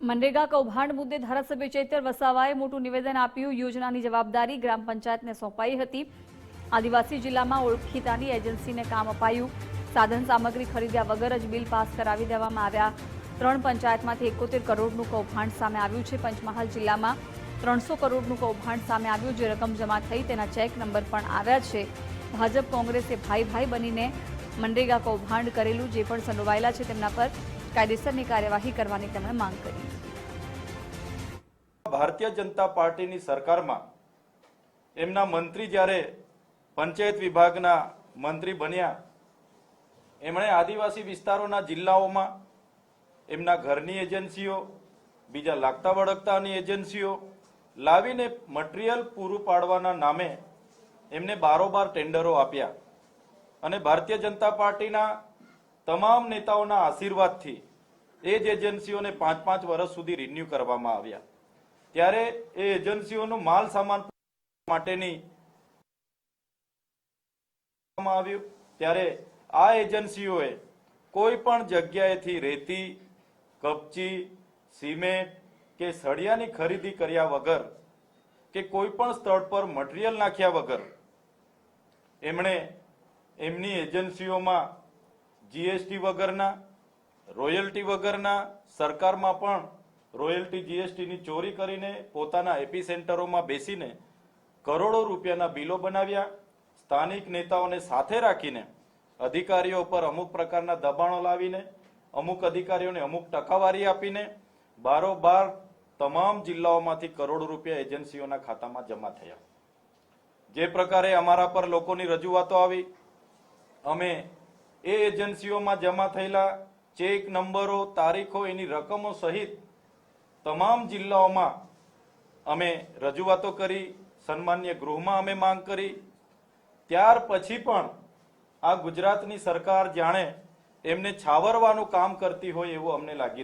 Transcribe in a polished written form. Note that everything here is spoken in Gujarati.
મનરેગા કૌભાંડ મુદ્દે ધારાસભ્ય ચૈતર વસાવાએ મોટું નિવેદન આપ્યું। યોજનાની જવાબદારી ગ્રામ પંચાયતને સોંપાઈ હતી। આદિવાસી જિલ્લામાં ઓળખીતાની એજન્સીને કામ અપાયું। સાધન સામગ્રી ખરીદ્યા વગર જ બિલ પાસ કરાવી દેવામાં આવ્યા। 3 પંચાયતમાંથી 71 કરોડનું કૌભાંડ સામે આવ્યું છે। પંચમહાલ જિલ્લામાં 300 કરોડનું કૌભાંડ સામે આવ્યું। જે રકમ જમા થઈ તેના ચેક નંબર પણ આવ્યા છે। ભાજપ કોંગ્રેસે ભાઈ ભાઈ બનીને મનરેગા કૌભાંડ કરેલું જે પણ સંડોવાયેલા છે તેમના પર કાયદેસરની કાર્યવાહી કરવાની તેમણે માંગ કરી। ભારતીય જનતા પાર્ટીની સરકારમાં એમના મંત્રી જ્યારે પંચાયત વિભાગના મંત્રી બન્યા, એમણે આદિવાસી વિસ્તારોના જિલ્લાઓમાં એમના ઘરની એજન્સીઓ, બીજા લાગતા વળગતાની એજન્સીઓ લાવીને મટીરિયલ પૂરું પાડવાના નામે એમને બારોબાર ટેન્ડરો આપ્યા અને ભારતીય જનતા પાર્ટીના તમામ નેતાઓના આશીર્વાદથી એ જ એજન્સીઓને 5-5 વર્ષ સુધી રિન્યુ કરવામાં આવ્યા। ત્યારે એ એજન્સીઓનો માલ સામાન માટેની આવ્યું ત્યારે આ એજન્સીઓએ કોઈ પણ જગ્યાએથી રેતી, કપચી, સિમેન્ટ કે સળિયાની ખરીદી કર્યા વગર કે કોઈ પણ સ્થળ પર મટીરિયલ નાખ્યા વગર એમણે એમની એજન્સીઓમાં જીએસટી વગરના, રોયલ્ટી વગરના, સરકારમાં પણ રોયલ્ટી જીએસટીની ચોરી કરીને પોતાના એપી સેન્ટરોમાં બેસીને કરોડો રૂપિયાના બિલો બનાવ્યા। સ્થાનિક નેતાઓને સાથે રાખીને અધિકારીઓ પર અમુક પ્રકારના દબાણો લાવીને અમુક અધિકારીઓને અમુક ટકાવારી આપીને બારોબાર તમામ જિલ્લાઓમાંથી કરોડો રૂપિયા એજન્સીઓના ખાતામાં જમા થયા। જે પ્રકારે અમારા પર લોકોની રજૂઆતો આવી, અમે એ એજન્સીઓમાં જમા થયેલા ચેક નંબરો, તારીખો, એની રકમો સહિત તમામ જિલ્લાઓમાં અમે રજૂઆતો કરી, સન્માન્ય ગૃહમાં અમે માંગ કરી। ત્યાર પછી પણ આ ગુજરાતની સરકાર જાણે એમને છાવરવાનું કામ કરતી હોય એવું અમને લાગી